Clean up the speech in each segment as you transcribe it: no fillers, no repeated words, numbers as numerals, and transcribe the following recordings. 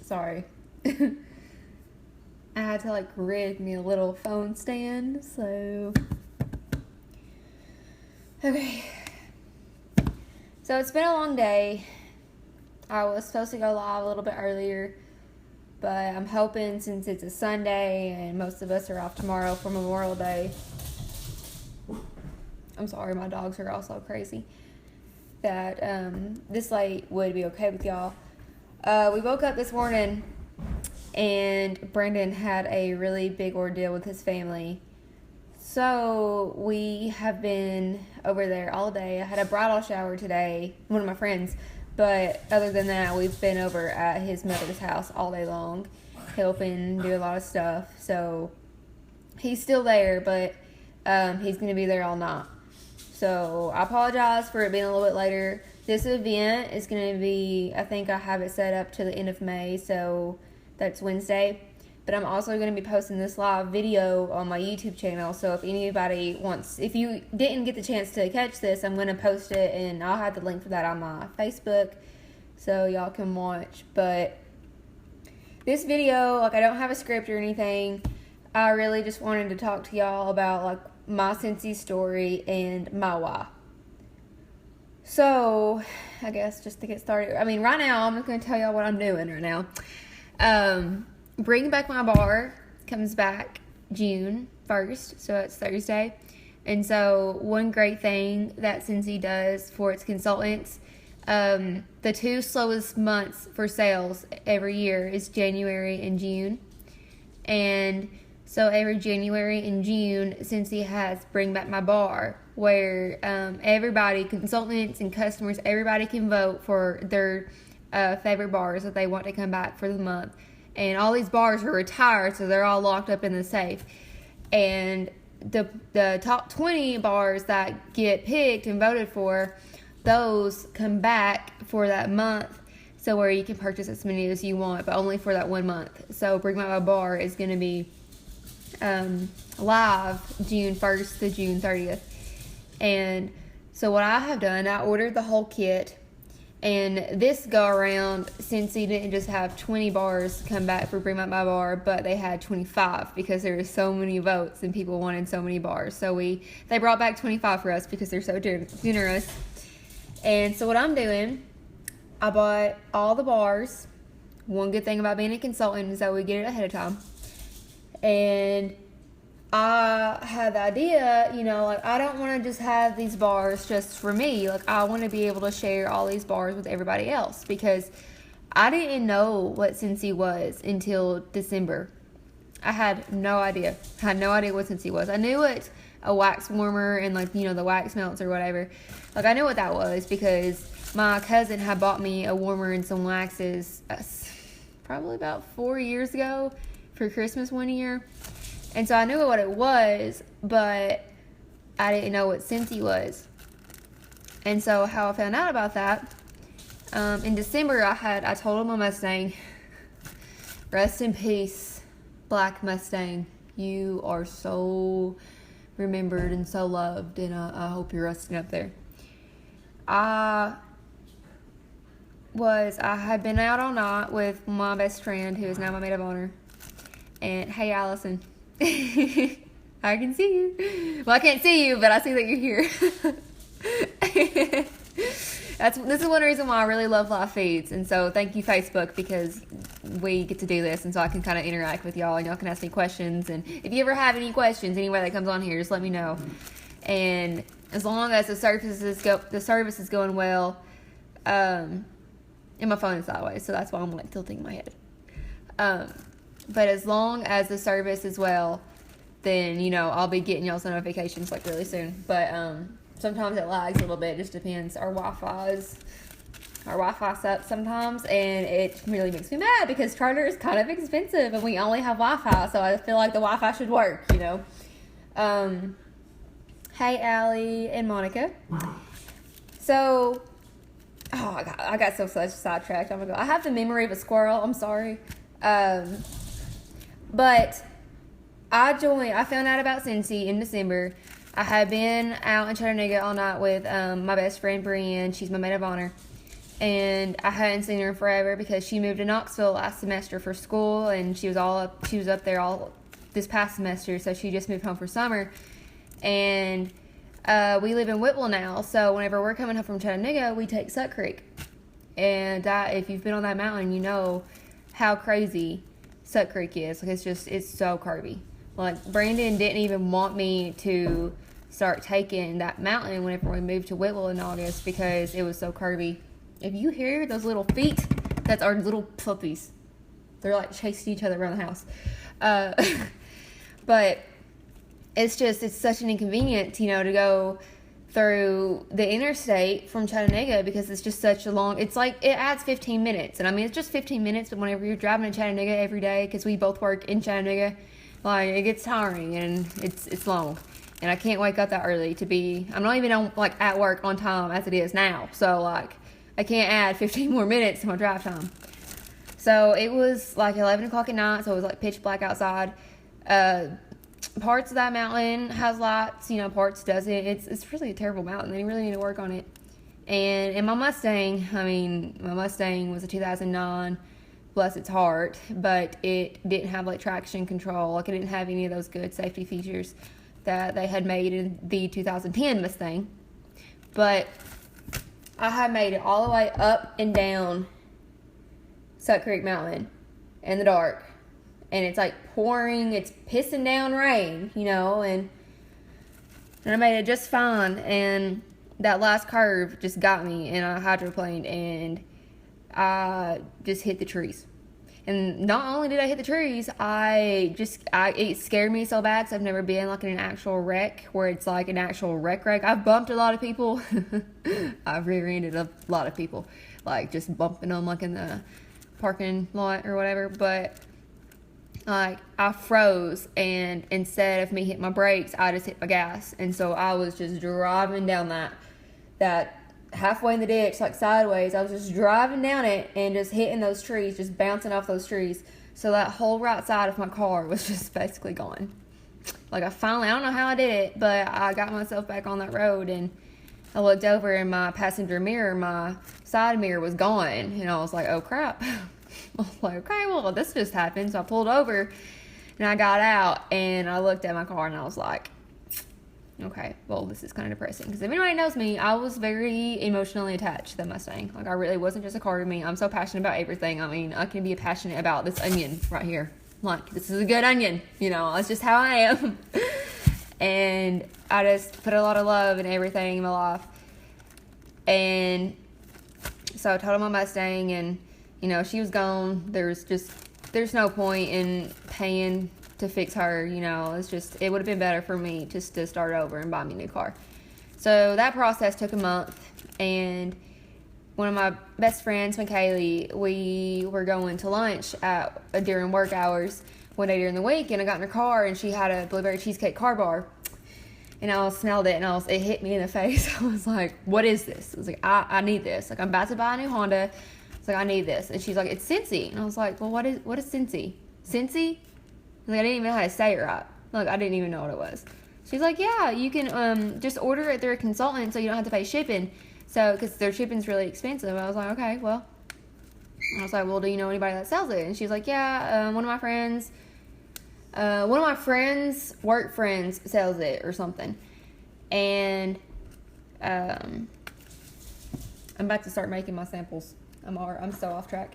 Sorry. I had to rig me a little phone stand, so. Okay. So it's been a long day. I was supposed to go live a little bit earlier, but I'm hoping since it's a Sunday and most of us are off tomorrow for Memorial Day. I'm sorry, my dogs are also crazy. That this late would be okay with y'all. We woke up this morning and Brendan had a really big ordeal with his family. So we have been over there all day. I had a bridal shower today, one of my friends. But other than that, we've been over at his mother's house all day long, helping do a lot of stuff. So he's still there, but he's going to be there all night. So I apologize for it being a little bit later. This event is going to be, I think I have it set up to the end of May, so that's Wednesday. But I'm also going to be posting this live video on my YouTube channel. So if anybody wants, if you didn't get the chance to catch this, I'm going to post it and I'll have the link for that on my Facebook so y'all can watch. But this video, I don't have a script or anything. I really just wanted to talk to y'all about my Scentsy story and my why. So I guess just to get started, right now I'm just going to tell y'all what I'm doing right now. Bring Back My Bar comes back June 1st, so it's Thursday. And so one great thing that Scentsy does for its consultants, the two slowest months for sales every year is January and June. And so every January and June, Scentsy has Bring Back My Bar, where everybody, consultants and customers, everybody can vote for their favorite bars that they want to come back for the month. And all these bars are retired, so they're all locked up in the safe. And the top 20 bars that get picked and voted for, those come back for that month. So where you can purchase as many as you want, but only for that 1 month. So Bring Back My Bar is going to be live June 1st to June 30th. And so what I have done, I ordered the whole kit. And this go around, Scentsy didn't just have 20 bars come back for Bring Back My Bar, but they had 25 because there were so many votes and people wanted so many bars. So they brought back 25 for us because they're so generous. And so what I'm doing, I bought all the bars. One good thing about being a consultant is that we get it ahead of time. And I had the idea, I don't want to just have these bars just for me. I want to be able to share all these bars with everybody else because I didn't know what Scentsy was until December. I had no idea. I had no idea what Scentsy was. I knew what a wax warmer and the wax melts or whatever. I knew what that was because my cousin had bought me a warmer and some waxes probably about 4 years ago for Christmas one year. And so I knew what it was, but I didn't know what Scentsy was. And so how I found out about that, in December I told him my Mustang, rest in peace, Black Mustang. You are so remembered and so loved, and I hope you're resting up there. I had been out all night with my best friend, who is now my maid of honor. And hey, Allison. I can see you. Well, I can't see you, but I see that you're here. This is one reason why I really love live feeds. And so thank you, Facebook, because we get to do this. And so I can kind of interact with y'all, and y'all can ask me questions. And if you ever have any questions, anybody that comes on here, just let me know. And as long as the service is going well, and my phone is sideways, so that's why I'm tilting my head. But as long as the service is well, then, I'll be getting y'all's notifications really soon. But sometimes it lags a little bit. It just depends. Our Wi-Fi sucks sometimes, and it really makes me mad because Charter is kind of expensive, and we only have Wi-Fi, so I feel like the Wi-Fi should work, Hey, Allie and Monica. So, I got so sidetracked. Oh my God. I have the memory of a squirrel. I'm sorry. But I found out about Scentsy in December. I had been out in Chattanooga all night with my best friend Brienne. She's my maid of honor. and I hadn't seen her in forever because she moved to Knoxville last semester for school, and she was up there all this past semester, so she just moved home for summer. And we live in Whitwell now, so whenever we're coming home from Chattanooga, we take Suck Creek. And if you've been on that mountain, you know how crazy Suck Creek is. Like, it's so curvy. Like, Brandon didn't even want me to start taking that mountain whenever we moved to Whitwell in August because it was so curvy. If you hear those little feet, that's our little puppies. They're like chasing each other around the house. But it's such an inconvenience, you know, to go through the interstate from Chattanooga because it's just such a long, it's like, it adds 15 minutes. And I mean, it's just 15 minutes, but whenever you're driving to Chattanooga every day, because we both work in Chattanooga, like, it gets tiring and it's long. And I can't wake up that early I'm not even on, like, at work on time as it is now. So, like, I can't add 15 more minutes to my drive time. So it was like 11 o'clock at night, so it was like pitch black outside. Parts of that mountain has lights, you know, parts doesn't. It's really a terrible mountain. They really need to work on it. And my Mustang was a 2009, bless its heart, but it didn't have like traction control. Like, it didn't have any of those good safety features that they had made in the 2010 Mustang. But I had made it all the way up and down Suck Creek Mountain in the dark. And it's like pouring, it's pissing down rain, you know, and I made it just fine. And that last curve just got me, and I hydroplaned, and I just hit the trees. And not only did I hit the trees, it scared me so bad because I've never been like in an actual wreck where it's like an actual wreck. I've bumped a lot of people. I've rear-ended a lot of people, like just bumping them like in the parking lot or whatever. But like, I froze, and instead of me hitting my brakes, I just hit my gas. And so I was just driving down that halfway in the ditch, like sideways. I was just driving down it and just hitting those trees, just bouncing off those trees. So that whole right side of my car was just basically gone. Like, I don't know how I did it, but I got myself back on that road, and I looked over in my passenger mirror, my side mirror was gone, and I was like, oh crap. I was like, okay, well, this just happened. So I pulled over, and I got out, and I looked at my car, and I was like, okay, well, this is kind of depressing. Because if anybody knows me, I was very emotionally attached to the Mustang. Like, I really wasn't just a car to me. I'm so passionate about everything. I mean, I can be passionate about this onion right here. Like, this is a good onion. You know, that's just how I am. And I just put a lot of love in everything in my life. And so I totaled my Mustang, and you know, she was gone. There's no point in paying to fix her, you know. It would have been better for me just to start over and buy me a new car. So that process took a month, and one of my best friends, McKaylee, we were going to lunch during work hours one day during the week, and I got in her car, and she had a blueberry cheesecake car bar. And I smelled it, and it hit me in the face. I was like, what is this? I was like, I need this. Like, I'm about to buy a new Honda. It's like, I need this. And she's like, it's Scentsy. And I was like, well, what is Scentsy? Scentsy? Like, I didn't even know how to say it right. Like, I didn't even know what it was. She's like, yeah, you can just order it through a consultant so you don't have to pay shipping. So, because their shipping's really expensive. I was like, okay, well. I was like, well, do you know anybody that sells it? And she's like, yeah, one of my friends' work friends sells it or something. And I'm about to start making my samples. I'm so off track.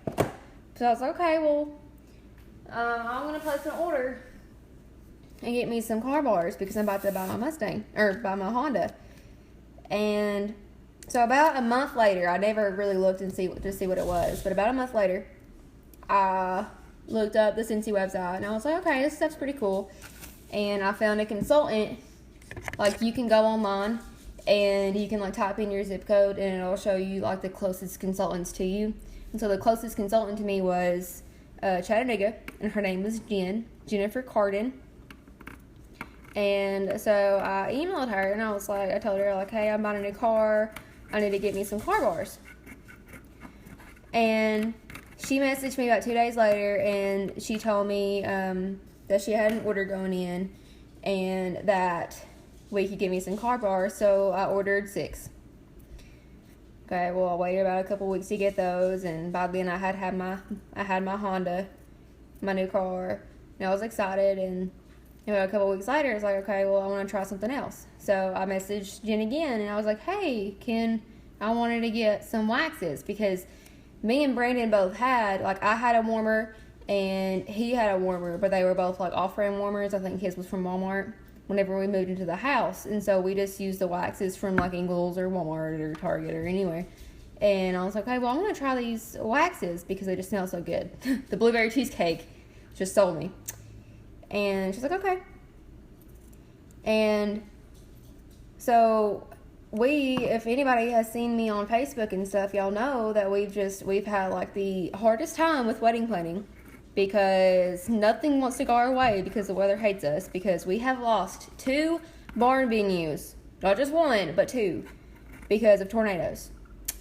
So I was like, okay, well, I'm going to place an order and get me some car bars because I'm about to buy my Mustang, or buy my Honda. And so about a month later, I never really looked to see what it was, but about a month later, I looked up the Scentsy website, and I was like, okay, this stuff's pretty cool. And I found a consultant. Like, you can go online, and you can, like, type in your zip code, and it'll show you, like, the closest consultants to you. And so the closest consultant to me was Chattanooga, and her name was Jennifer Cardin. And so I emailed her, and I told her, like, hey, I'm buying a new car. I need to get me some car bars. And she messaged me about 2 days later, and she told me that she had an order going in, and that we could get me some car bars. So I ordered 6. Okay, well, I waited about a couple weeks to get those, and by then I had my Honda, my new car, and I was excited. And a couple weeks later, it's like, okay, well, I want to try something else. So I messaged Jen again, and I was like, hey, I wanted to get some waxes, because me and Brandon both had, like, I had a warmer and he had a warmer, but they were both like off-brand warmers. I think his was from Walmart whenever we moved into the house, and so we just used the waxes from like Ingles or Walmart or Target or anywhere. And I was like, okay, well, I want to try these waxes because they just smell so good. The blueberry cheesecake just sold me. And she's like, okay. And so if anybody has seen me on Facebook and stuff, y'all know that we've had like the hardest time with wedding planning, because nothing wants to go our way, because the weather hates us, because we have lost 2 barn venues, not just one, but 2, because of tornadoes.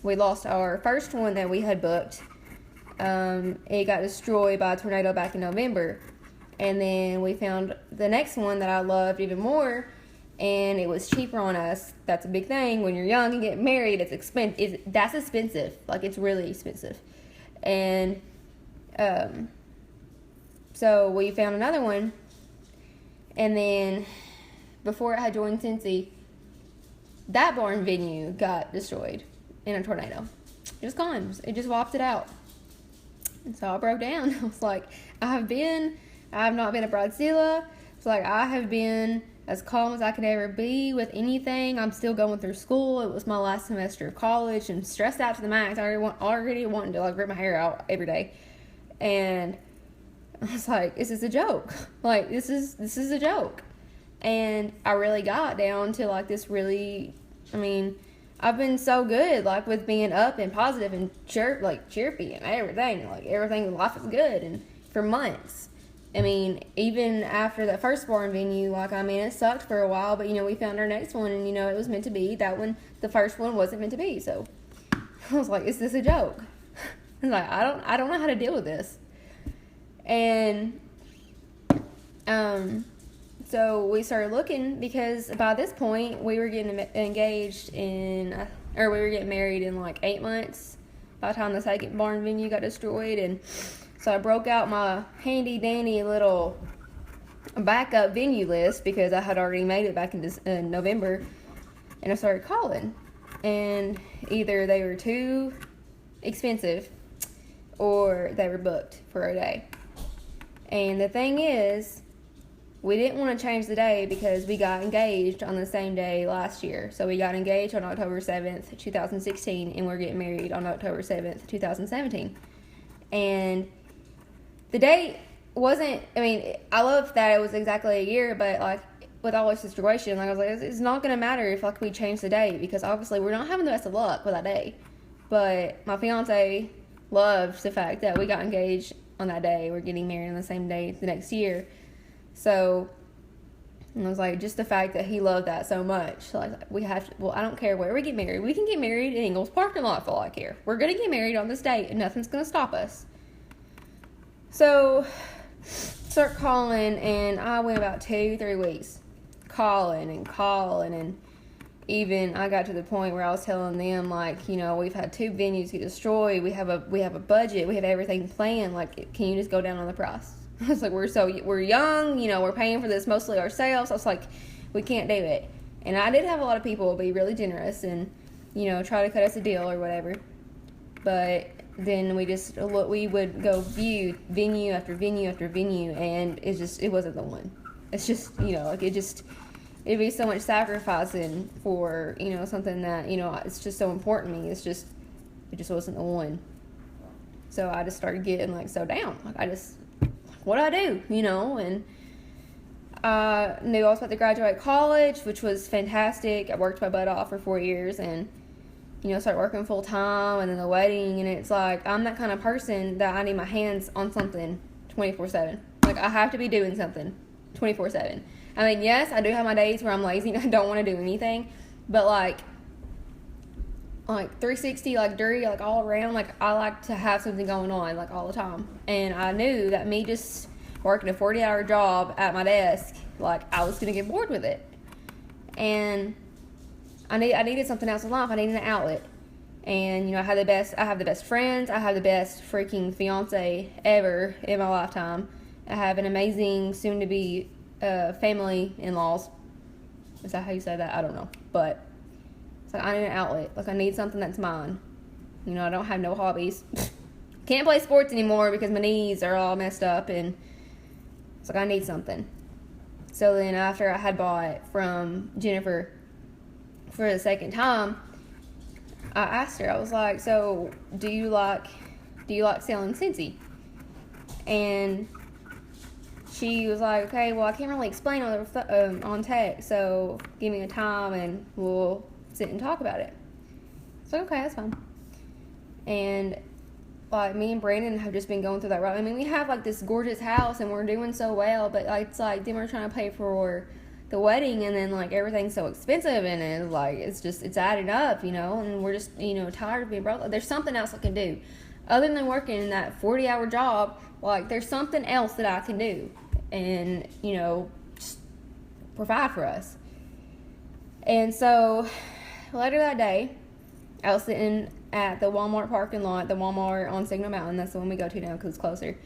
We lost our first one that we had booked. It got destroyed by a tornado back in November. And then we found the next one that I loved even more, and it was cheaper on us. That's a big thing. When you're young and get married, it's expensive. That's expensive. Like, it's really expensive. And so we found another one, and then before I had joined Scentsy, that barn venue got destroyed in a tornado. It was gone. It just wiped it out. And so I broke down. I was like, I have not been a bridezilla. It's like, I have been as calm as I could ever be with anything. I'm still going through school. It was my last semester of college, and stressed out to the max. I already wanting to like rip my hair out every day. And I was like, this is a joke. Like, this is a joke. And I really got down to like this really, I've been so good, like, with being up and positive and chirpy and everything. Like, everything in life is good. And for months. Even after that first barn venue, it sucked for a while, but, we found our next one, and, it was meant to be. That one, the first one wasn't meant to be. So I was like, is this a joke? I was like, I don't know how to deal with this. And so we started looking, because by this point we were getting engaged we were getting married in like 8 months by the time the second barn venue got destroyed. And so I broke out my handy dandy little backup venue list, because I had already made it back in November, and I started calling, and either they were too expensive or they were booked for a day. And the thing is, we didn't want to change the day, because we got engaged on the same day last year. So we got engaged on October 7th, 2016, and we're getting married on October 7th, 2017. And the date wasn't, I love that it was exactly a year, but like, with all this situation, like, I was like, it's not going to matter if like we change the day, because obviously we're not having the best of luck with that day. But my fiance loved the fact that we got engaged on that day. We're getting married on the same day the next year. So I was like, just the fact that he loved that so much, like, I don't care where we get married. We can get married in Ingles parking lot for all I care. We're going to get married on this date, and nothing's going to stop us. So start calling, and I went about 2-3 weeks calling, and even I got to the point where I was telling them, like, we've had 2 venues get destroyed. We have a budget. We have everything planned. Like, can you just go down on the price? I was like, we're young. We're paying for this mostly ourselves. I was like, we can't do it. And I did have a lot of people be really generous and, try to cut us a deal or whatever. But then we would go view venue after venue after venue, and it wasn't the one. It's just, it'd be so much sacrificing for, something that, it's just so important to me. It just wasn't the one. So I just started getting like so down. Like, what do I do? And I knew I was about to graduate college, which was fantastic. I worked my butt off for 4 years, and, started working full time, and then the wedding, and it's like, I'm that kind of person that I need my hands on something 24/7. Like, I have to be doing something 24/7. Yes, I do have my days where I'm lazy and I don't want to do anything, but like 360, like dirty, like all around, like I like to have something going on, like all the time. And I knew that me just working a 40-hour job at my desk, like I was going to get bored with it. And I needed something else in life. I needed an outlet. And, I have the best friends. I have the best freaking fiance ever in my lifetime. I have an amazing soon-to-be family in-laws. Is that how you say that? I don't know. But it's like, I need an outlet. Like, I need something that's mine. I don't have no hobbies. Can't play sports anymore because my knees are all messed up, and it's like I need something. So then after I had bought from Jennifer for the second time, I asked her, I was like, so do you like selling Scentsy? And she was like, okay, well, I can't really explain on text, so give me a time and we'll sit and talk about it. So okay, that's fine. And like, me and Brandon have just been going through that route. I mean, we have like this gorgeous house and we're doing so well, but like, it's like, then we're trying to pay for the wedding, and then like everything's so expensive, and it's like, it's adding up, and we're just, tired of being broke. There's something else I can do other than working in that 40-hour job. Like, there's something else that I can do and, just provide for us. And so later that day, I was sitting at the Walmart parking lot, the Walmart on Signal Mountain. That's the one we go to now because it's closer.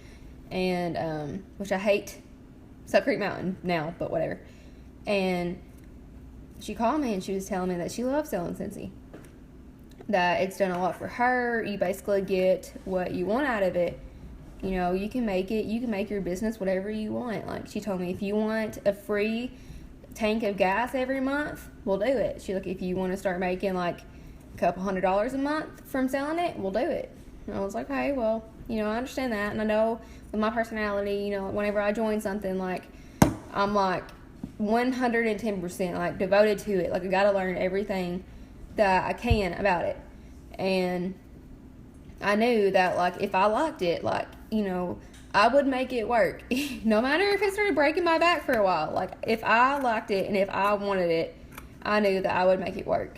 And, which I hate Suck Creek Mountain now, but whatever. And she called me and she was telling me that she loves selling Scentsy. That it's done a lot for her. You basically get what you want out of it. You can make your business whatever you want. Like, she told me, if you want a free tank of gas every month, we'll do it. She's like, if you want to start making like a couple $100s a month from selling it, we'll do it. And I was like, okay, well, I understand that. And I know with my personality, whenever I join something, like, I'm like 110% like devoted to it. Like, I gotta learn everything that I can about it. And I knew that, like, if I liked it, like, I would make it work. No matter if it started breaking my back for a while. Like, if I liked it and if I wanted it, I knew that I would make it work.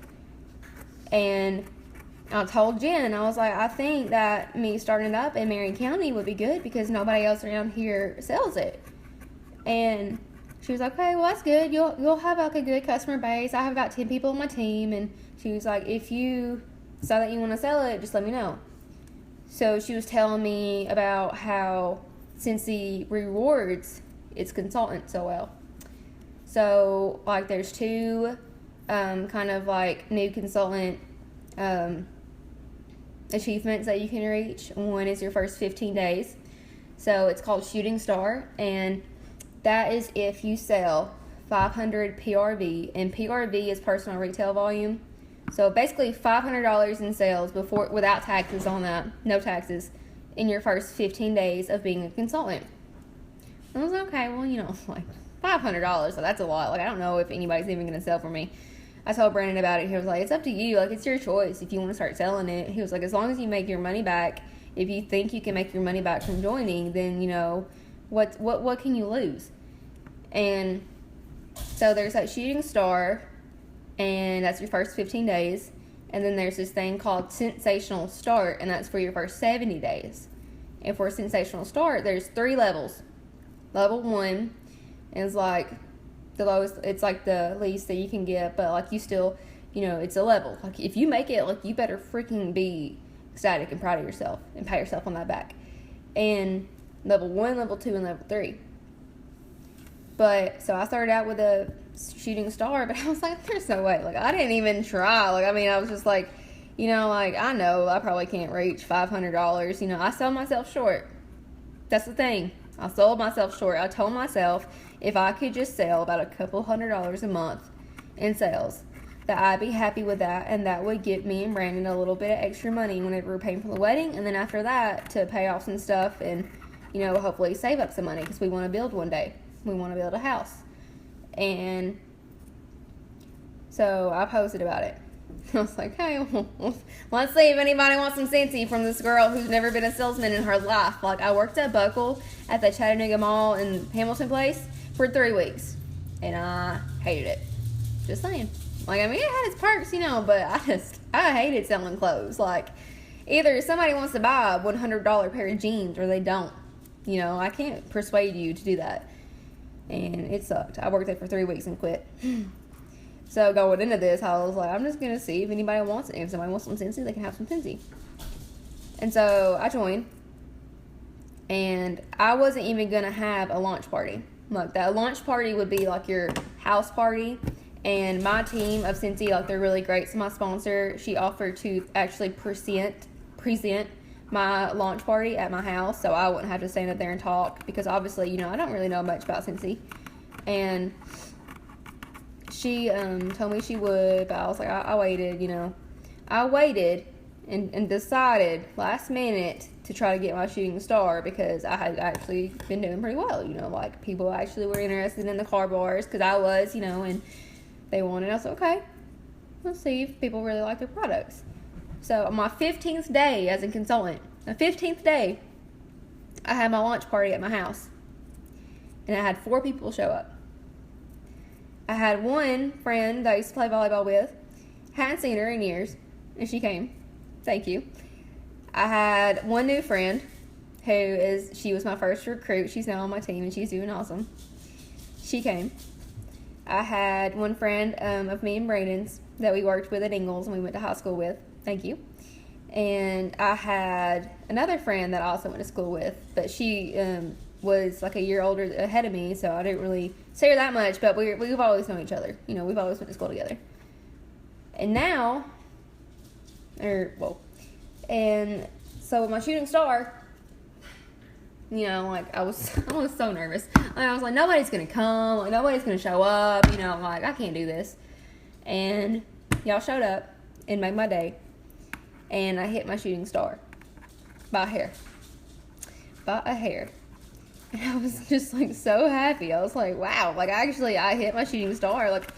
And I told Jen, I was like, I think that me starting up in Marion County would be good because nobody else around here sells it. And she was like, okay, well, that's good. You'll have like a good customer base. I have about 10 people on my team. And she was like, if you decide that you want to sell it, just let me know. So she was telling me about how Scentsy rewards its consultants so well. So, like, there's two kind of like new consultant achievements that you can reach. One is your first 15 days. So it's called Shooting Star, and that is if you sell 500 PRV, and PRV is personal retail volume. So basically $500 in sales without taxes on that, no taxes, in your first 15 days of being a consultant. I was like, okay, well, like $500, so that's a lot. Like, I don't know if anybody's even going to sell for me. I told Brandon about it. He was like, it's up to you. Like, it's your choice if you want to start selling it. He was like, as long as you make your money back, if you think you can make your money back from joining, then, what can you lose? And so there's that Shooting Star, and that's your first 15 days. And then there's this thing called Sensational Start, and that's for your first 70 days. And for a Sensational Start, there's 3 levels. Level 1 is like the lowest, it's like the least that you can get, but like you still, it's a level. Like, if you make it, like, you better freaking be ecstatic and proud of yourself and pat yourself on that back. And level 1, level 2, and level 3. But so I started out with a Shooting Star, but I was like, there's no way. Like, I didn't even try. Like, I mean, I was just like, like, I know I probably can't reach $500. I sold myself short. That's the thing. I sold myself short. I told myself if I could just sell about a couple $100s a month in sales, that I'd be happy with that, and that would get me and Brandon a little bit of extra money whenever we're paying for the wedding, and then after that to pay off some stuff and, hopefully save up some money because we want to build one day. We want to build a house. And so I posted about it. I was like, hey, let's see if anybody wants some Scentsy from this girl who's never been a salesman in her life. Like, I worked at Buckle at the Chattanooga Mall in Hamilton Place for 3 weeks, and I hated it. Just saying. Like, I mean, it had its perks, but I hated selling clothes. Like, either somebody wants to buy a $100 pair of jeans or they don't. I can't persuade you to do that. And it sucked. I worked there for 3 weeks and quit. So going into this, I was like, I'm just going to see if anybody wants it. If somebody wants some Scentsy, they can have some Scentsy. And so I joined. And I wasn't even going to have a launch party. Like, that launch party would be like your house party. And my team of Scentsy, like, they're really great. So my sponsor, she offered to actually present my launch party at my house, so I wouldn't have to stand up there and talk, because obviously, you know, I don't really know much about Scentsy. And she told me she would, but I was like, I waited, you know. I waited and decided last minute to try to get my shooting star, because I had actually been doing pretty well, you know, like, people actually were interested in the car bars, because I was, you know, and they wanted. I was like, okay, let's see if people really like their products. So on my 15th day as a consultant, the 15th day, I had my launch party at my house. And I had 4 people show up. I had one friend that I used to play volleyball with. Hadn't seen her in years, and she came. Thank you. I had one new friend she was my first recruit. She's now on my team, and she's doing awesome. She came. I had one friend of me and Brandon's that we worked with at Ingalls and we went to high school with. Thank you. And I had another friend that I also went to school with, but she was like a year older ahead of me, so I didn't really see her that much, but we've always known each other. You know, we've always went to school together. And now, and so with my shooting star, you know, like, I was so nervous. I was like, nobody's going to come, like, nobody's going to show up, you know, like, I can't do this. And y'all showed up and made my day. And I hit my shooting star by a hair. And I was just, like, so happy. I was like, wow, like, actually, I hit my shooting star. Like,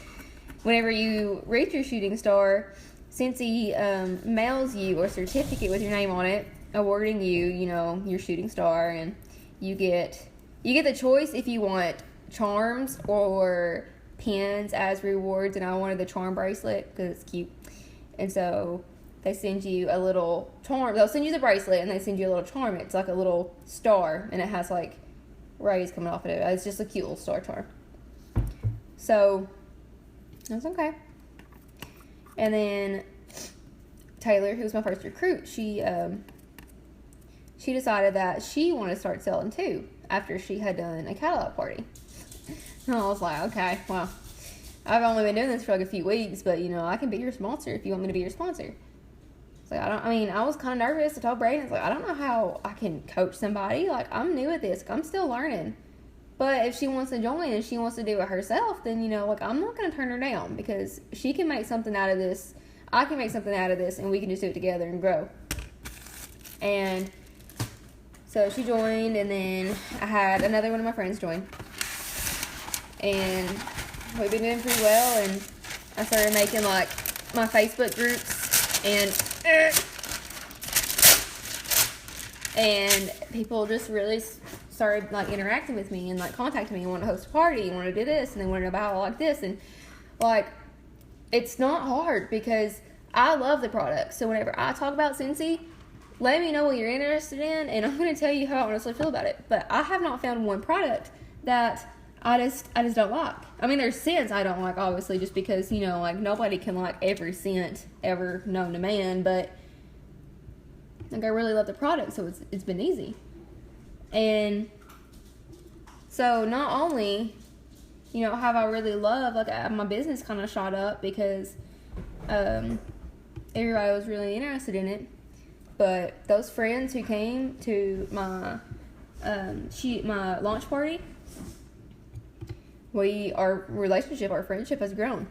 whenever you reach your shooting star, Scentsy mails you a certificate with your name on it, awarding you, you know, your shooting star, and you get the choice if you want charms or pins as rewards. And I wanted the charm bracelet because it's cute. And so they send you a little charm. They'll send you the bracelet, and they send you a little charm. It's like a little star, and it has like rays coming off of it. It's just a cute little star charm. So that's okay. And then Taylor, who was my first recruit, she decided that she wanted to start selling too after she had done a catalog party. And I was like, okay, well, I've only been doing this for like a few weeks, but, you know, I can be your sponsor if you want me to be your sponsor. So I was kind of nervous. I told Brayden, I was like, I don't know how I can coach somebody. Like, I'm new at this. I'm still learning. But if she wants to join and she wants to do it herself, then, you know, like, I'm not going to turn her down, because she can make something out of this. I can make something out of this, and we can just do it together and grow. And so she joined, and then I had another one of my friends join. And we've been doing pretty well, and I started making, like, my Facebook groups, and people just really started, like, interacting with me and, like, contacting me and wanting to host a party and want to do this, and they want to know about how I like this. And, like, it's not hard, because I love the product. So whenever I talk about Scentsy, let me know what you're interested in, and I'm going to tell you how I honestly feel about it. But I have not found one product that I just don't like. I mean, there's scents I don't like, obviously, just because, you know, like, nobody can like every scent ever known to man. But, like, I really love the product, so it's been easy. And so not only, you know, have I really loved, like, my business kind of shot up because everybody was really interested in it. But those friends who came to my my launch party, our friendship has grown.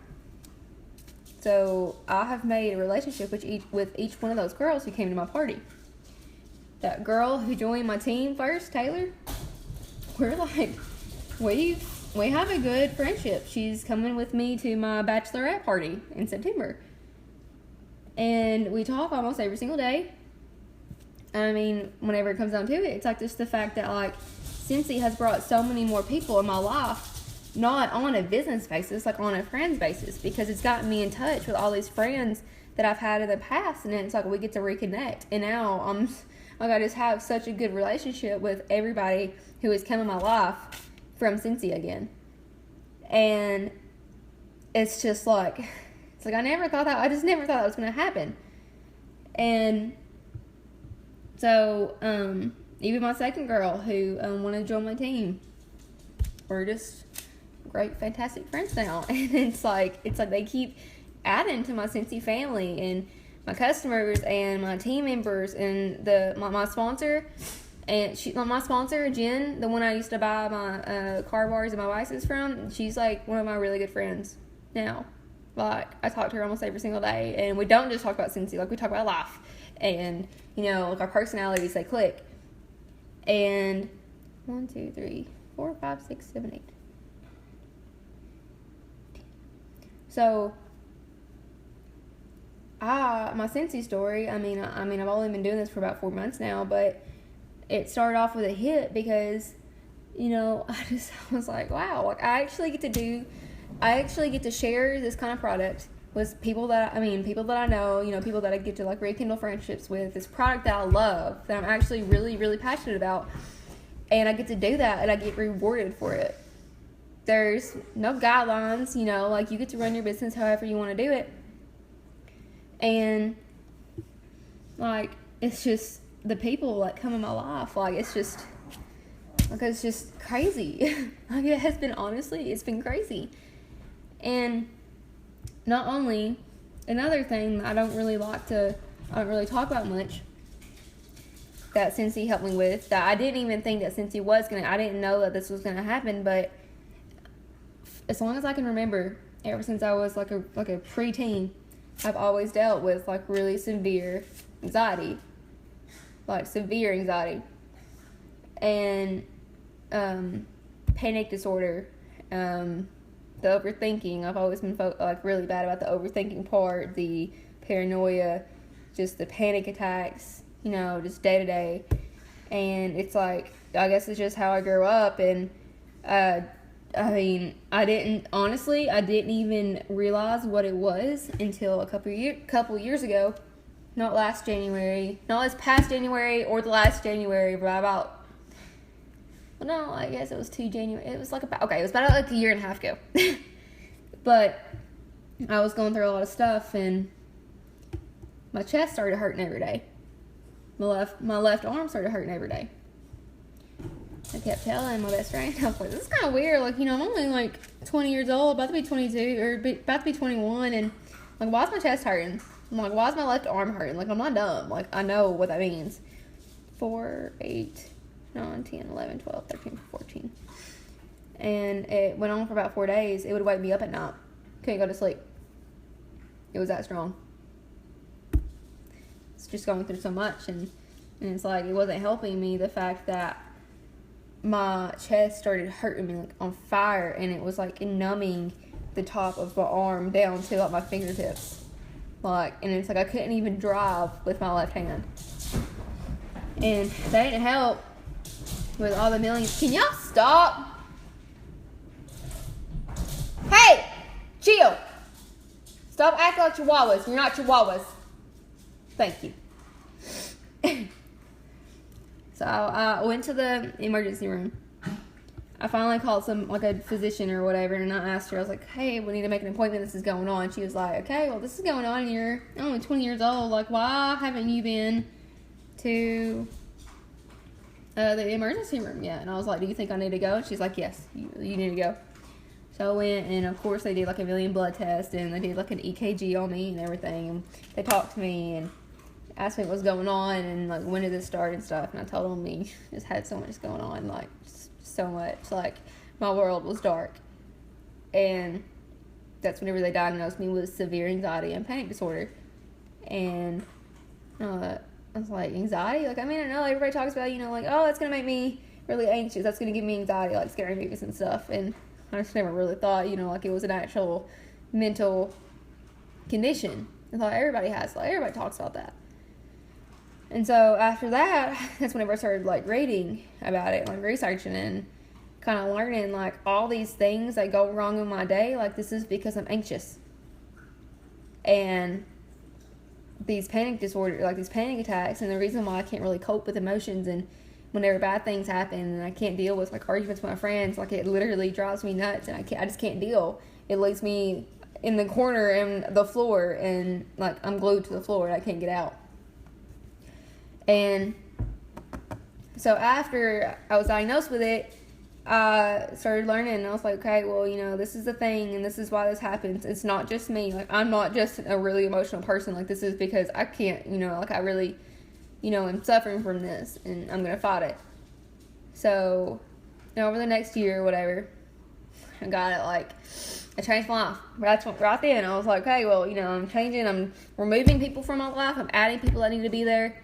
So I have made a relationship with each one of those girls who came to my party. That girl who joined my team first, Taylor, we're like, we have a good friendship. She's coming with me to my bachelorette party in September. And we talk almost every single day. I mean, whenever it comes down to it, it's like just the fact that, like, Scentsy has brought so many more people in my life, not on a business basis, like on a friends basis, because it's gotten me in touch with all these friends that I've had in the past, and then it's like we get to reconnect. And now I just have such a good relationship with everybody who has come in my life from Scentsy again. And it's just like, it's like I just never thought that was going to happen. And so, even my second girl who wanted to join my team, we're just great, fantastic friends now. And it's like they keep adding to my Scentsy family and my customers and my team members and my sponsor. And my sponsor, Jen, the one I used to buy my car bars and my license from, she's like one of my really good friends now. Like, I talk to her almost every single day, and we don't just talk about Scentsy, like we talk about life. And, like our personalities, they click. And 1, 2, 3, 4, 5, 6, 7, 8. So, my Scentsy story, I mean, I've only been doing this for about 4 months now, but it started off with a hit because, I was like, wow, like I actually get to share this kind of product with people that I know, people that I get to like rekindle friendships with, this product that I love, that I'm actually really, really passionate about, and I get to do that and I get rewarded for it. There's no guidelines, like you get to run your business however you want to do it. And like, it's just the people that come in my life, like it's just crazy. Like it has been, honestly, it's been crazy. And not only, another thing that I don't really talk about much, that Scentsy helped me with, that I didn't even think that Scentsy I didn't know that this was gonna happen, but as long as I can remember, ever since I was like a preteen, I've always dealt with like really severe anxiety. And panic disorder, the overthinking. I've always been really bad about the overthinking part, the paranoia, just the panic attacks, just day to day. And it's like, I guess it's just how I grew up. And I didn't even realize what it was until a couple years ago. Not this past January or the last January, but I guess it was 2 January. It was it was about like a year and a half ago. But I was going through a lot of stuff, and my chest started hurting every day. My left arm started hurting every day. I kept telling my best friend, I was like, this is kind of weird. Like, I'm only like 20 years old, about to be 22, or about to be 21, and like, why is my chest hurting? I'm like, why is my left arm hurting? Like, I'm not dumb. Like, I know what that means. 4, 8, 9, 10, 11, 12, 13, 14. And it went on for about 4 days. It would wake me up at night. Couldn't go to sleep. It was that strong. It's just going through so much. And it's like, it wasn't helping me, the fact that my chest started hurting me, like, on fire. And it was like numbing the top of my arm down to like my fingertips. And it's like I couldn't even drive with my left hand. And that didn't help with all the millions. Can y'all stop? Hey! Chill! Stop acting like chihuahuas. You're not chihuahuas. Thank you. So I went to the emergency room. I finally called a physician or whatever, and I asked her, I was like, hey, we need to make an appointment, this is going on. She was like, okay, well, this is going on, and you're only 20 years old, like, why haven't you been to the emergency room yet? And I was like, do you think I need to go? And she's like, yes, you need to go. So I went, and of course they did like a million blood tests, and they did like an EKG on me and everything, and they talked to me and asked me what was going on, and like, when did this start and stuff, and I told them we just had so much going on, like, so much, like, my world was dark. And that's whenever they diagnosed me with severe anxiety and panic disorder. And I was like, anxiety? Like, I mean, I know everybody talks about, like, oh, that's going to make me really anxious, that's going to give me anxiety, like scary movies and stuff. And I just never really thought, like it was an actual mental condition. I thought everybody talks about that. And so after that, that's whenever I started like reading about it, like researching and kind of learning like all these things that go wrong in my day. Like, this is because I'm anxious. And these panic disorders, like these panic attacks, and the reason why I can't really cope with emotions, and whenever bad things happen and I can't deal with like arguments with my friends, like it literally drives me nuts, and I just can't deal. It leaves me in the corner and the floor, and like I'm glued to the floor and I can't get out. And so after I was diagnosed with it, I started learning, and I was like, okay, well, this is the thing, and this is why this happens. It's not just me. Like, I'm not just a really emotional person. Like, this is because I can't, like, I really, am suffering from this, and I'm going to fight it. So, over the next year or whatever, I got it, like, I changed my life. That's right then. I was like, okay, well, I'm changing. I'm removing people from my life. I'm adding people that need to be there.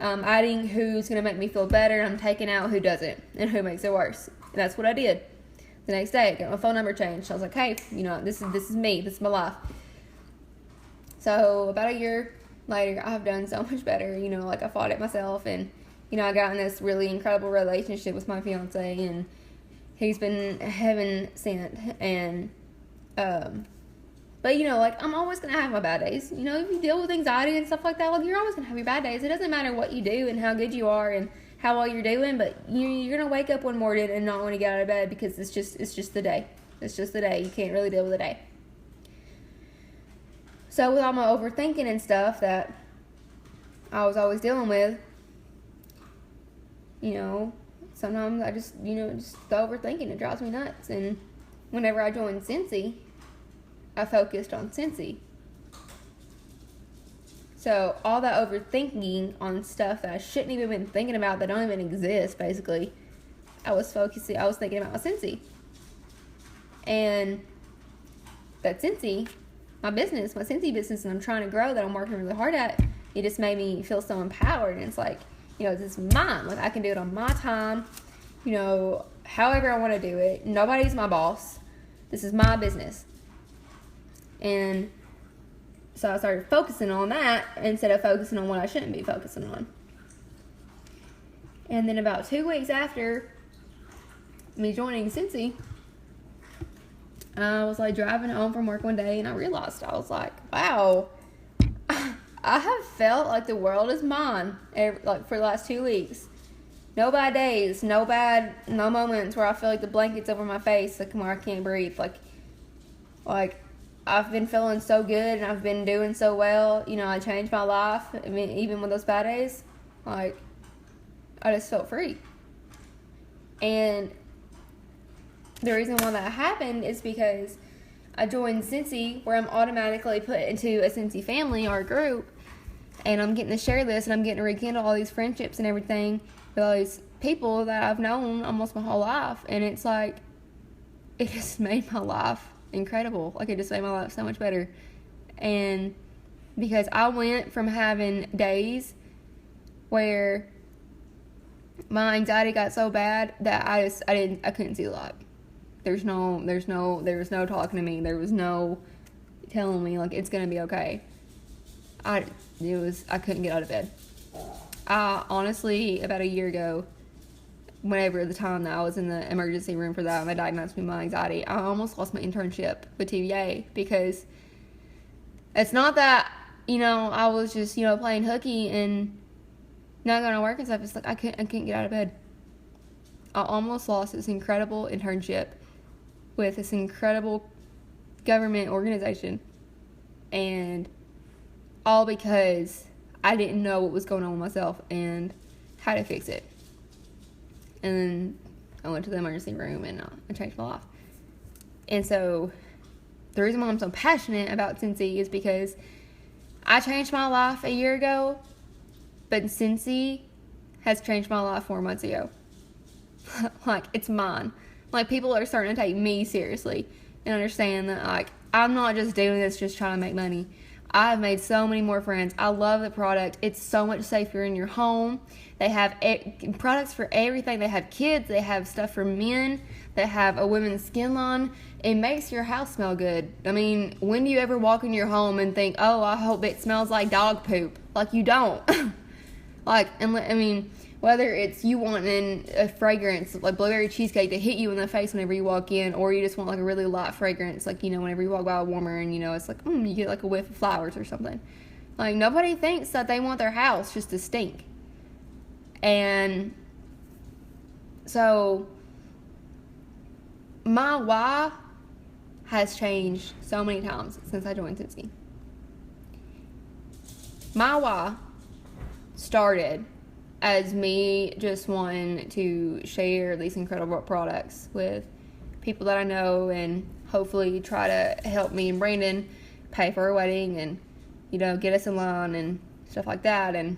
I'm adding who's going to make me feel better. I'm taking out who doesn't and who makes it worse. And that's what I did. The next day, I got my phone number changed. I was like, hey, this is me. This is my life. So about a year later, I've done so much better. Like I fought it myself, and I got in this really incredible relationship with my fiance, and he's been heaven sent. And but like I'm always gonna have my bad days. If you deal with anxiety and stuff like that, like you're always gonna have your bad days. It doesn't matter what you do and how good you are and how well you're doing, but you're gonna wake up one morning and not want to get out of bed because it's just the day. It's just the day. You can't really deal with the day. So with all my overthinking and stuff that I was always dealing with, sometimes I just just the overthinking, it drives me nuts. And whenever I joined Scentsy, I focused on Scentsy. So all that overthinking on stuff that I shouldn't even been thinking about, that don't even exist, basically, I was thinking about my Scentsy. And that Scentsy, my Scentsy business, and I'm trying to grow, that I'm working really hard at, it just made me feel so empowered. And it's like, this is mine. Like, I can do it on my time, however I want to do it. Nobody's my boss. This is my business. And so I started focusing on that instead of focusing on what I shouldn't be focusing on. And then about 2 weeks after me joining Scentsy, I was like driving home from work one day, and I realized, I was like, wow, I have felt like the world is mine for the last 2 weeks. No bad days, no moments where I feel like the blanket's over my face, like where I can't breathe. Like I've been feeling so good, and I've been doing so well. I changed my life. I mean, even with those bad days, like, I just felt free. And the reason why that happened is because I joined Scentsy, where I'm automatically put into a Scentsy family or a group, and I'm getting to share this, and I'm getting to rekindle all these friendships and everything with all these people that I've known almost my whole life. And it's like, it just made my life incredible. Like, it just made my life so much better. And because I went from having days where my anxiety got so bad that I couldn't see the light. There was no talking to me. There was no telling me, like, it's gonna be okay. I couldn't get out of bed. I honestly, about a year ago, whenever the time that I was in the emergency room for that, and they diagnosed me with my anxiety, I almost lost my internship with TVA, because it's not that, I was just, playing hooky and not going to work and stuff. It's like, I couldn't get out of bed. I almost lost this incredible internship with this incredible government organization, and all because I didn't know what was going on with myself and how to fix it. And then I went to the emergency room, and I changed my life. And so the reason why I'm so passionate about Scentsy is because I changed my life a year ago, but Scentsy has changed my life 4 months ago. Like, it's mine. Like, people are starting to take me seriously and understand that, like, I'm not just doing this just trying to make money. I've made so many more friends. I love the product. It's so much safer in your home. They have products for everything. They have kids. They have stuff for men. They have a women's skin line. It makes your house smell good. I mean, when do you ever walk in your home and think, oh, I hope it smells like dog poop? Like, you don't. Whether it's you wanting a fragrance, like blueberry cheesecake, to hit you in the face whenever you walk in, or you just want like a really light fragrance, like, whenever you walk by a warmer and, it's like, you get like a whiff of flowers or something. Like, nobody thinks that they want their house just to stink. And so my why has changed so many times since I joined Scentsy. My why started as me just wanting to share these incredible products with people that I know and hopefully try to help me and Brandon pay for our wedding and, get us in line and stuff like that. And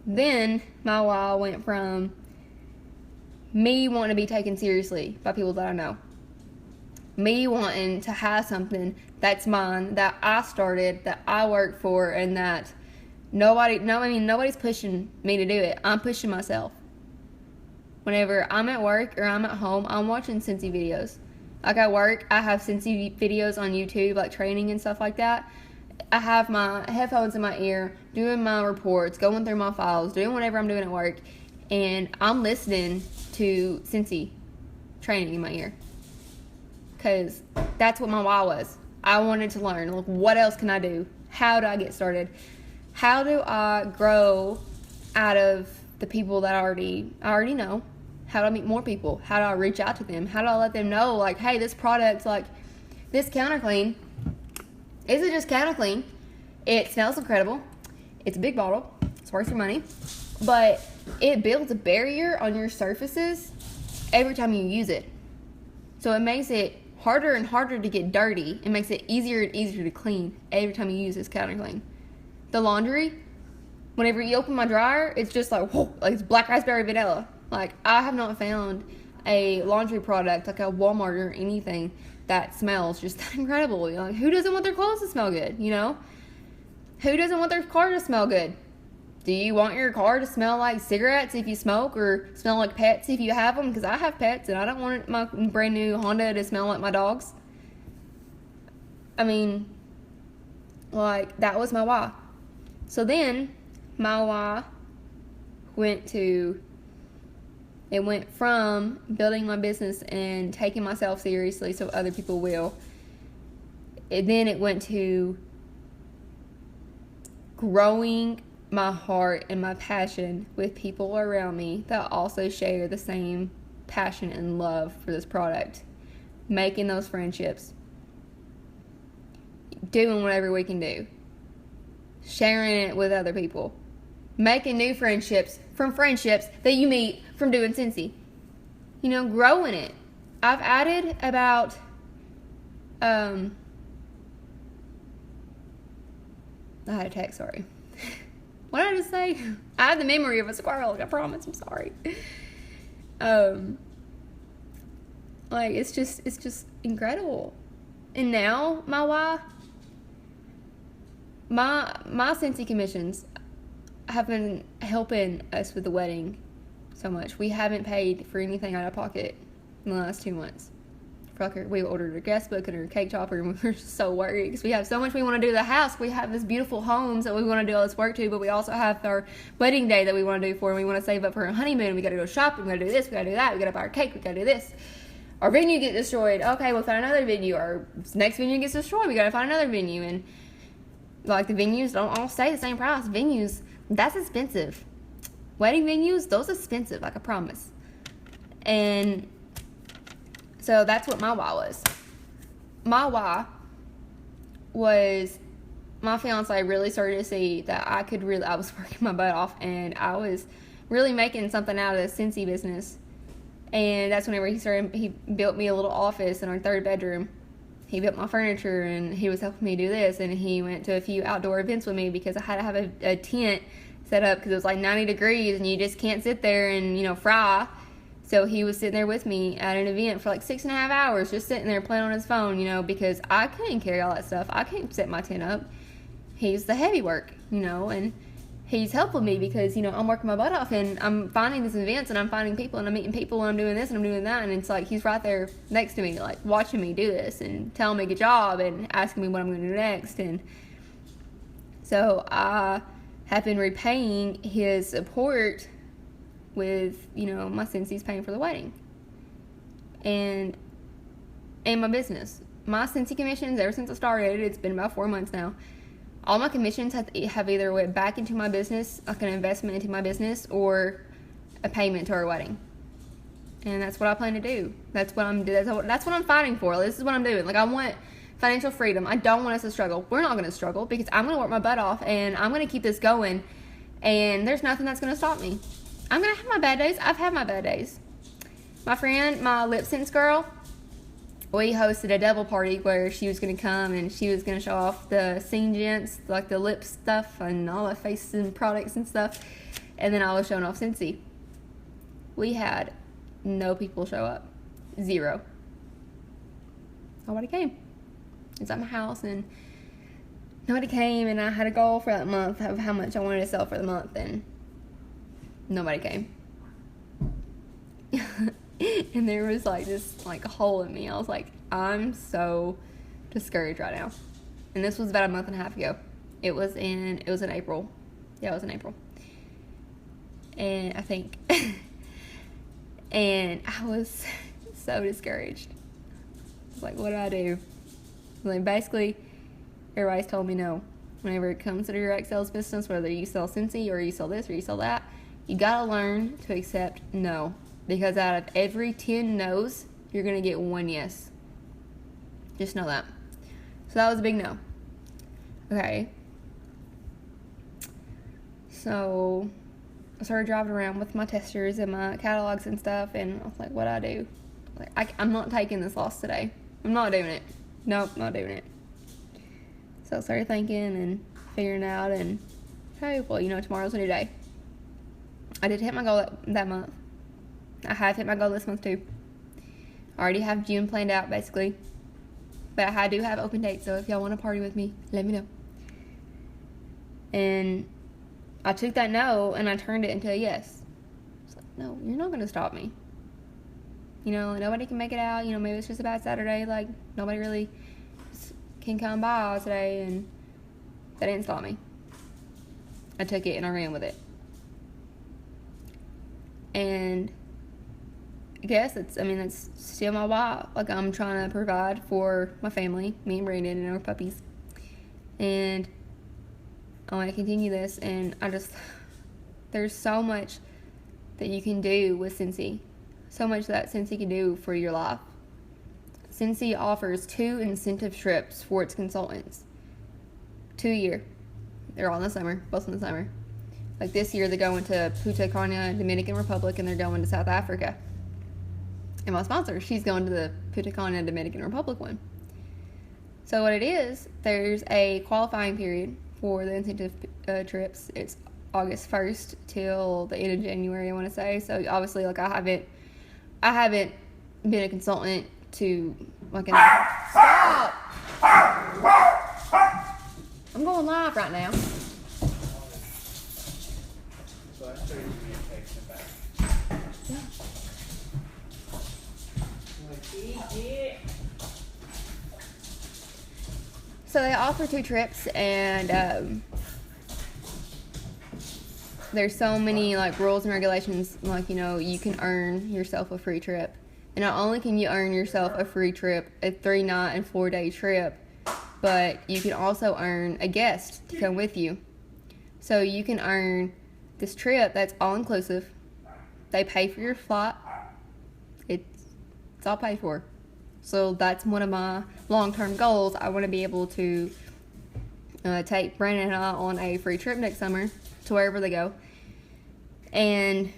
then my why went from me wanting to be taken seriously by people that I know. Me wanting to have something that's mine, that I started, that I worked for, and that nobody's pushing me to do it. I'm pushing myself. Whenever I'm at work or I'm at home, I'm watching Scentsy videos. Like at work, I have Scentsy videos on YouTube, like training and stuff like that. I have my headphones in my ear, doing my reports, going through my files, doing whatever I'm doing at work, and I'm listening to Scentsy training in my ear. Because that's what my why was. I wanted to learn. Like, what else can I do? How do I get started? How do I grow out of the people that I already know? How do I meet more people? How do I reach out to them? How do I let them know, like, hey, this product, like, this counter clean isn't just counter clean. It smells incredible. It's a big bottle. It's worth your money. But it builds a barrier on your surfaces every time you use it. So it makes it harder and harder to get dirty. It makes it easier and easier to clean every time you use this counter clean. The laundry, whenever you open my dryer, it's just like, whoa, like it's black raspberry vanilla. Like, I have not found a laundry product like a Walmart or anything that smells just that incredible. Like, who doesn't want their clothes to smell good, Who doesn't want their car to smell good? Do you want your car to smell like cigarettes if you smoke, or smell like pets if you have them? Because I have pets, and I don't want my brand new Honda to smell like my dog's. I mean, like, that was my why. So then, my why went from building my business and taking myself seriously so other people will. And then it went to growing my heart and my passion with people around me that also share the same passion and love for this product. Making those friendships. Doing whatever we can do. Sharing it with other people. Making new friendships from friendships that you meet from doing Scentsy. Growing it. I've added about I had a text, sorry. What did I just say? I had the memory of a squirrel, I promise, I'm sorry. Like, it's just incredible. And now, my why, my Scentsy commissions have been helping us with the wedding so much. We haven't paid for anything out of pocket in the last 2 months. We ordered a guest book and a cake topper, and we were just so worried because we have so much we want to do to the house. We have this beautiful home that we want to do all this work to, but we also have our wedding day that we want to do for, and we want to save up for a honeymoon. We got to go shopping. We got to do this. We got to do that. We got to buy our cake. We got to do this. Our venue gets destroyed. Okay, we'll find another venue. Our next venue gets destroyed. We got to find another venue. And like, the venues don't all stay the same price. Venues, that's expensive. Wedding venues, those are expensive, like I promise. And so that's what my why was. My why was my fiance really started to see that I was working my butt off, and I was really making something out of the Scentsy business. And that's whenever he built me a little office in our third bedroom. He built my furniture, and he was helping me do this, and he went to a few outdoor events with me because I had to have a tent set up because it was like 90 degrees and you just can't sit there and, fry. So he was sitting there with me at an event for like 6.5 hours, just sitting there playing on his phone, because I couldn't carry all that stuff. I couldn't set my tent up. He's the heavy work, and he's helping me because, I'm working my butt off, and I'm finding these events, and I'm finding people, and I'm meeting people, and I'm doing this, and I'm doing that, and it's like he's right there next to me, like watching me do this, and telling me good job, and asking me what I'm going to do next. And so I have been repaying his support with, my Scentsy's paying for the wedding. And my business. My Scentsy commissions, ever since I started, it's been about 4 months now, all my commissions have either went back into my business, like an investment into my business, or a payment to our wedding. And that's what I plan to do. That's what I'm fighting for. This is what I'm doing. Like, I want financial freedom. I don't want us to struggle. We're not going to struggle because I'm going to work my butt off and I'm going to keep this going. And there's nothing that's going to stop me. I'm going to have my bad days. I've had my bad days. My friend, my lip sync girl, we hosted a double party where she was going to come and she was going to show off the scene gents, like the lip stuff and all the faces and products and stuff. And then I was showing off Scentsy. We had no people show up. 0. Nobody came. It's at my house and nobody came, and I had a goal for that month of how much I wanted to sell for the month, and nobody came. And there was like this like hole in me. I was like, I'm so discouraged right now. And this was about a month and a half ago. It was in April. Yeah, it was in April. And I think and I was so discouraged. I was like, what do I do? Like, basically, everybody's told me no. Whenever it comes to your direct sales business, whether you sell Scentsy or you sell this or you sell that, you gotta learn to accept no. Because out of every 10 no's, you're gonna get 1 yes. Just know that. So that was a big no. Okay. So I started driving around with my testers and my catalogs and stuff, and I was like, what do I do? Like, I'm not taking this loss today. I'm not doing it. Nope, not doing it. So I started thinking and figuring out, and hey, well, tomorrow's a new day. I did hit my goal that month. I have hit my goal this month too. I already have June planned out, basically. But I do have open dates, so if y'all want to party with me, let me know. And I took that no, and I turned it into a yes. It's like, no, you're not going to stop me. Nobody can make it out. Maybe it's just a bad Saturday. Like, nobody really can come by today, and that didn't stop me. I took it and I ran with it. And I guess that's still my why. Like, I'm trying to provide for my family, me and Brandon and our puppies. And I want to continue this, and there's so much that you can do with Scentsy. So much that Scentsy can do for your life. Scentsy offers 2 incentive trips for its consultants. 2 a year. They're all in the summer, both in the summer. Like this year, they're going to Punta Cana, Dominican Republic, and they're going to South Africa. And my sponsor, she's going to the Punta Cana, Dominican Republic one. So what it is, there's a qualifying period for the incentive trips. It's August 1st till the end of January, I want to say. So obviously, like, I haven't been a consultant to like stop. I'm going live right now. So they offer 2 trips, and there's so many like rules and regulations. Like, you can earn yourself a free trip, and not only can you earn yourself a free trip, a 3-night and 4-day trip, but you can also earn a guest to come with you. So you can earn this trip that's all inclusive. They pay for your flight. It's all paid for. So that's one of my long-term goals. I want to be able to take Brandon and I on a free trip next summer to wherever they go. And,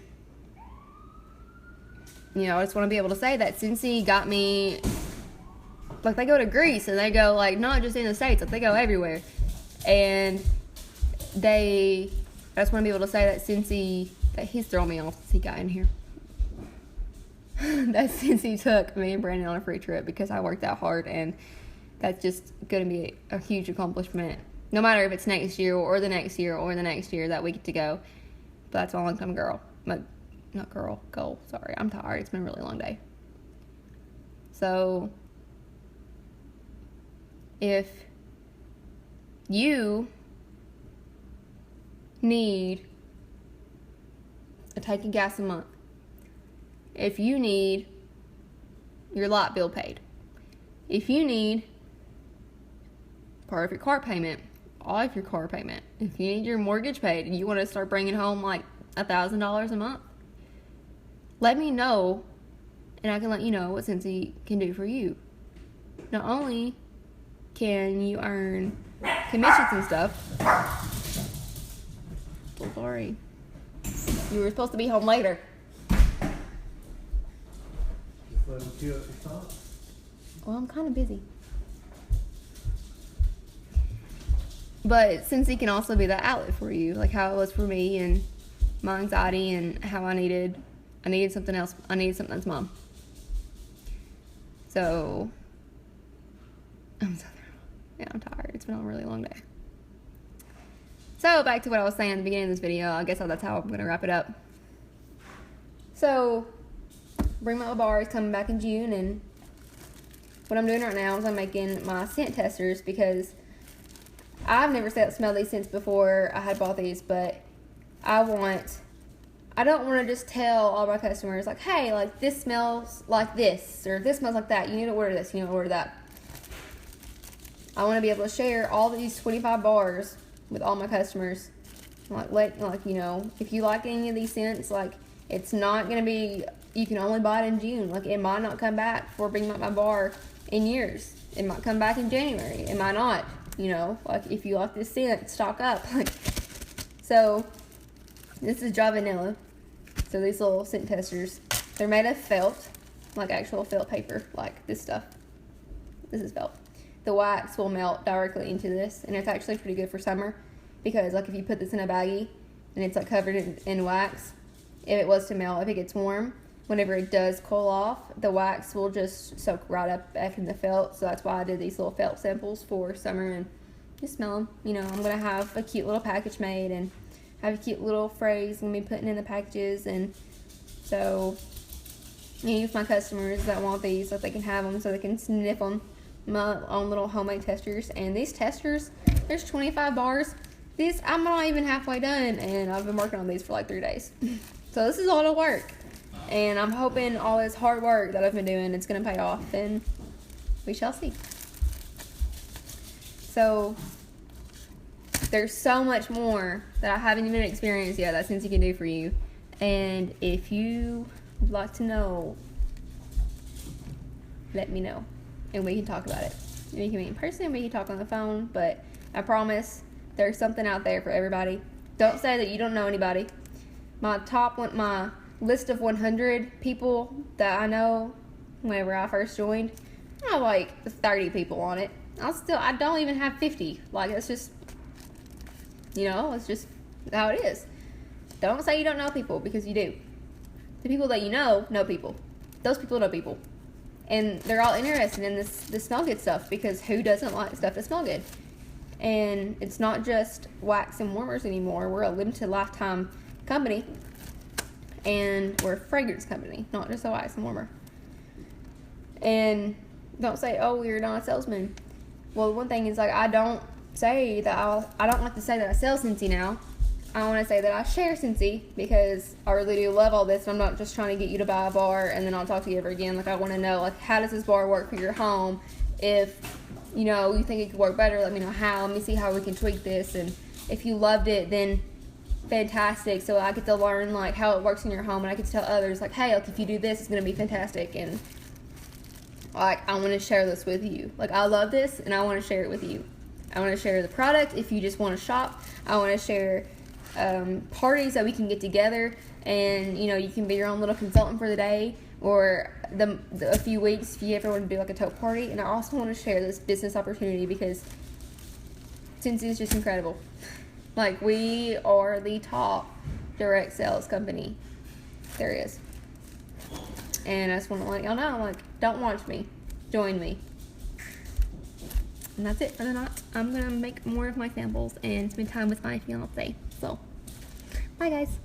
I just want to be able to say that Scentsy got me, like, they go to Greece, and they go, like, not just in the States, like, they go everywhere. And I just want to be able to say that Scentsy, that he's throwing me off since he got in here. That Scentsy took me and Brandon on a free trip because I worked out hard, and that's just going to be a huge accomplishment. No matter if it's next year or the next year or the next year that we get to go. But that's my long-time goal. Sorry, I'm tired. It's been a really long day. So, if you need a tank of gas a month, if you need your light bill paid, if you need part of your car payment, all of your car payment, if you need your mortgage paid and you want to start bringing home like $1,000 a month, let me know and I can let you know what Scentsy can do for you. Not only can you earn commissions and stuff. So sorry. You were supposed to be home later. Well, I'm kind of busy. But Scentsy can also be that outlet for you, like how it was for me and my anxiety and how I needed something else. I needed something that's mom. So, I'm tired. It's been a really long day. So, back to what I was saying at the beginning of this video. I guess that's how I'm going to wrap it up. So, Bring My Bar is coming back in June, and what I'm doing right now is I'm making my scent testers because I've never smelled these scents before I had bought these, but I don't want to just tell all my customers, like, hey, like, this smells like this, or this smells like that. You need to order this, you need to order that. I want to be able to share all these 25 bars with all my customers. Like, you know, if you like any of these scents, like, it's not going to be, you can only buy it in June. Like, it might not come back for Bring My Bar in years. It might come back in January. It might not, you know. Like, if you like this scent, stock up. Like, so, this is dry vanilla. So these little scent testers, they're made of felt, like actual felt paper, like this stuff. This is felt. The wax will melt directly into this, and it's actually pretty good for summer because, like, if you put this in a baggie and it's like covered in wax, if it was to melt, if it gets warm, whenever it does cool off, the wax will just soak right up back in the felt. So that's why I did these little felt samples for summer, and just smell them. You know, I'm gonna have a cute little package made and have a cute little phrase I'm gonna be putting in the packages, and so any of my customers that want these, so they can have them, so they can sniff them, my own little homemade testers. And these testers, there's 25 bars. These, I'm not even halfway done, and I've been working on these for like 3 days. So this is a lot of work, and I'm hoping all this hard work that I've been doing, it's gonna pay off, and we shall see. So there's so much more that I haven't even experienced yet that Scentsy can do for you. And if you would like to know, let me know, and we can talk about it. We can meet in person, we can talk on the phone, but I promise there's something out there for everybody. Don't say that you don't know anybody. My list of 100 people that I know whenever I first joined, I have like 30 people on it. I don't even have 50. Like, it's just, you know, it's just how it is. Don't say you don't know people, because you do. The people that you know people. Those people know people. And they're all interested in this smell good stuff, because who doesn't like stuff that smell good? And it's not just wax and warmers anymore. We're a limited lifetime company, and we're a fragrance company, not just a wax and warmer. And don't say, oh, you're not a salesman. Well, one thing is, like, I don't like to say that I sell Scentsy now. I want to say that I share Scentsy, because I really do love all this. I'm not just trying to get you to buy a bar and then I'll talk to you ever again. Like, I want to know, like, how does this bar work for your home? If, you know, you think it could work better, let me know how. Let me see how we can tweak this. And if you loved it, then fantastic. So I get to learn, like, how it works in your home, and I get to tell others, like, hey, like, if you do this, it's going to be fantastic. And, like, I want to share this with you. Like, I love this, and I want to share it with you. I want to share the product if you just want to shop. I want to share parties that we can get together, and, you know, you can be your own little consultant for the day, or a few weeks if you ever want to do like a tote party. And I also want to share this business opportunity, because Scentsy is just incredible. Like, we are the top direct sales company there is. And I just want to let y'all know, like, don't watch me, join me. And that's it for the night. I'm going to make more of my samples and spend time with my fiance. So, bye guys.